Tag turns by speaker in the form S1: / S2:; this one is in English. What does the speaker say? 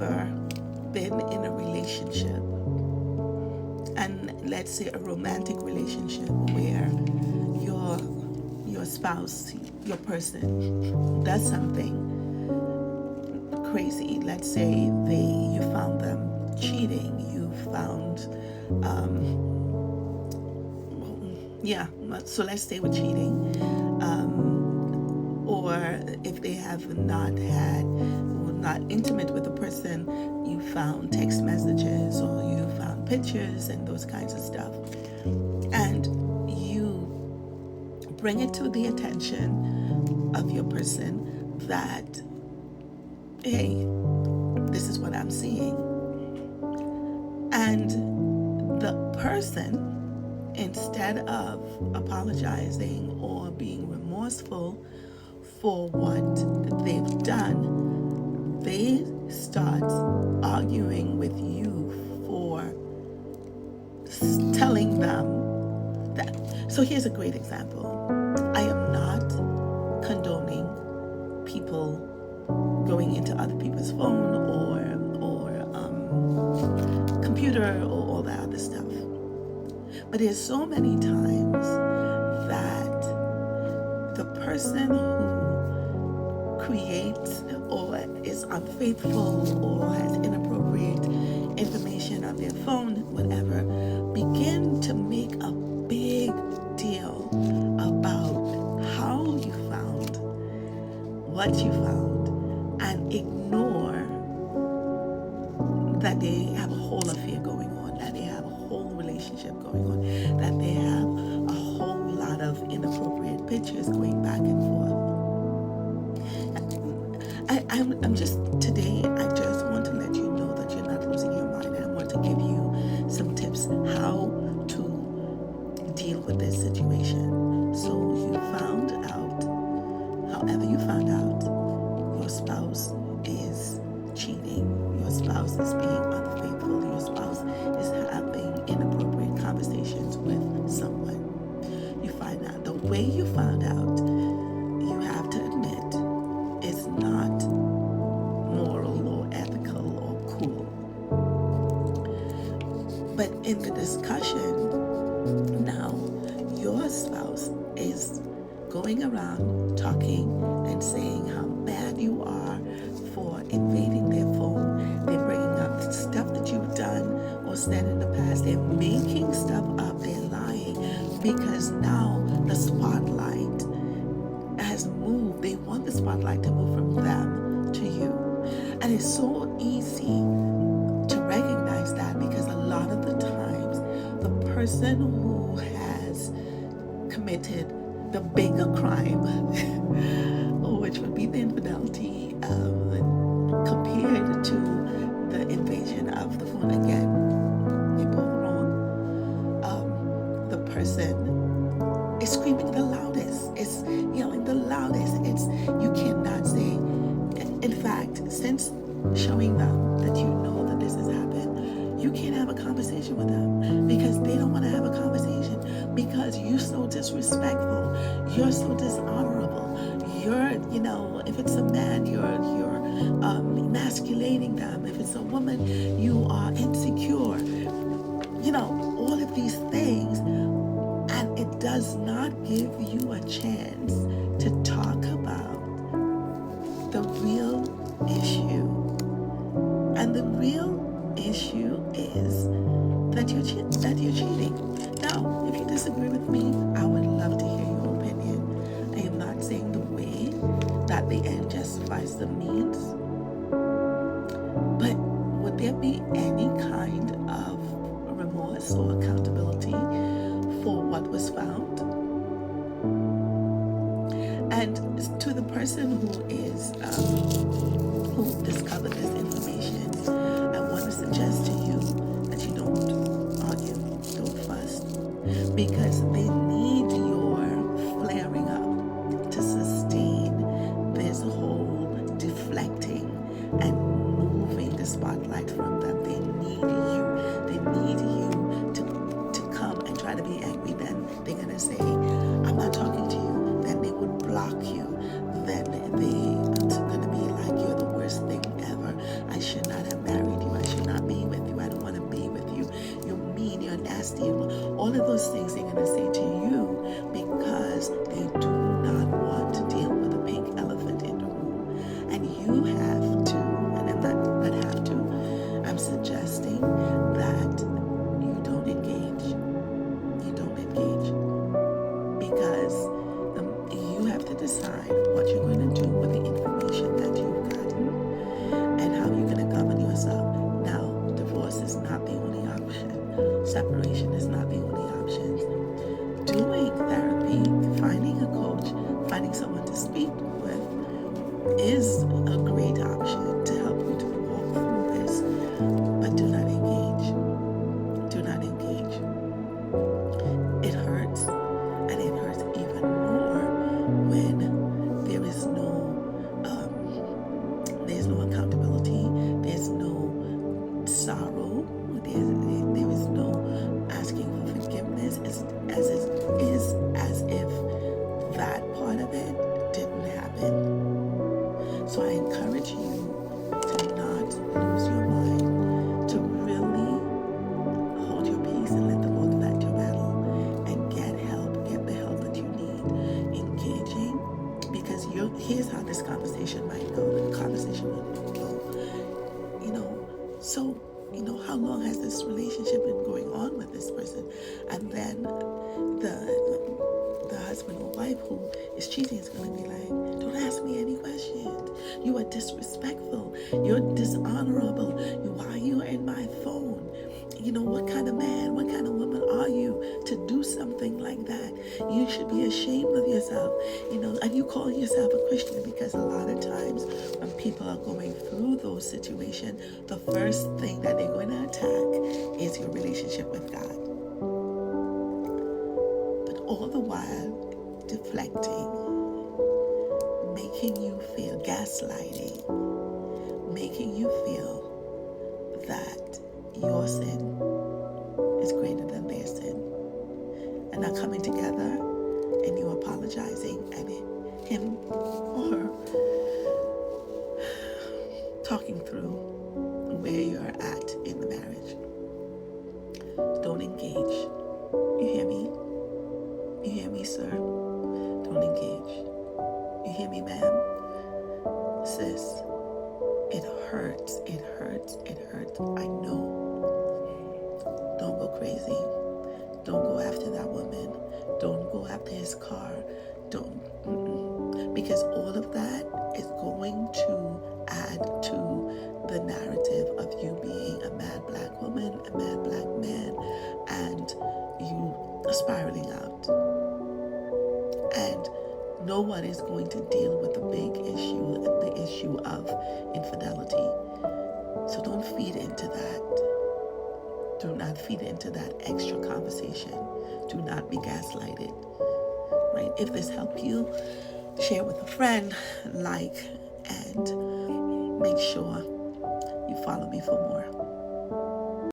S1: ever been in a relationship, and let's say a romantic relationship, where your spouse, your person, does something crazy. Let's say you found them cheating. You found, yeah. So let's stay with cheating. Or if they have not intimate with the person, you found text messages, or you found pictures and those kinds of stuff, and you bring it to the attention of your person that, hey, this is what I'm seeing. And the person, instead of apologizing or being remorseful for what they've done, they start arguing with you for telling them that. So here's a great example. I am not condoning people going into other people's phone or computer or all that other stuff. But there's so many times that the person who creates or is unfaithful or has inappropriate information on their phone, whatever, begin to make a big deal about how you found what you found, and ignore that they have a whole affair going on, that they have a whole relationship going on, that they have a whole lot of inappropriate pictures going back and forth. Today, I just want to let you know that you're not losing your mind, and I want to give you some tips how to deal with this situation. So you found out, however you found out, your spouse is cheating, your spouse is being unfaithful, your spouse is having inappropriate conversations with someone. You find out. The way you found out, you have to admit, is not moral or ethical or cool. But in the discussion, now your spouse is going around talking and saying how bad you are for invading their phone. They're bringing up stuff that you've done or said in the past. They're making stuff up. They're lying because now the spotlight has moved. They want the spotlight to move from them to you. And it's so easy to recognize that, because a lot of the times the person who has committed the bigger crime, which would be the infidelity, compared to the invasion of the phone, again, they're both wrong. The person is screaming the loudest, is yelling the loudest. You cannot say. In fact, since showing them that you know that this has happened, you can't have a conversation with them, because they don't want to have a conversation, because you're so disrespectful, you're so dishonorable. You're, if it's a man, you're emasculating them. If it's a woman, you are insecure. All of these things, and it does not give you a chance to talk about the real issue. And the real issue is that you're cheating. Now, if you disagree with me, I would love to hear your opinion. I am not saying the way that the end justifies the means, but would there be any kind of remorse or accountability for what was found? And to the person who discovered this information, I want to suggest to you that you don't argue, don't fuss, because they need your flaring up to sustain this whole deflecting and moving the spotlight from them. They need you. They need you to come and try to be angry. Then they're going to say, I'm not talking to you. Then they would block you. Then they're going to be like, you're the worst thing ever. I should not have finding someone to speak with is a great option to help you to walk through this, but do not engage. Do not engage. It hurts, and it hurts even more when there's no accountability, there's no sorrow, there is no asking for forgiveness. It's as if that part of it didn't happen. So I encourage you to not lose your mind, to really hold your peace and let the Lord fight your battle, and get the help that you need. Engaging, because here's how this conversation might go. The conversation will go, so, how long has this relationship been going on with this person? And then the husband or wife who is cheating is going to be like, don't ask me any questions. You are disrespectful. You're dishonorable. Why are you in my phone? What kind of man, what kind of woman are you to do something like that? You should be ashamed of yourself, and you call yourself a Christian, because a lot of times when people are going through those situations, the first thing that they're going to attack is your relationship with God. But all the while deflecting, making you feel, gaslighting, making you feel that your sin is greater than their sin, and not coming together and you apologizing and him or her talking through where you're at in the marriage. Don't engage. You hear me? You hear me, sir? Don't engage. You hear me, ma'am? Sis, it hurts. It hurts. It hurts. I know. Don't go crazy. Don't go after that woman. Don't go after his car. Don't. Because all of that is going to add to the narrative of you being a mad black woman, a mad black man, and you spiraling out. And no one is going to deal with the big issue, the issue of infidelity. So don't feed into that. Do not feed into that extra conversation. Do not be gaslighted. Right? If this helped you, share with a friend, like, and make sure you follow me for more.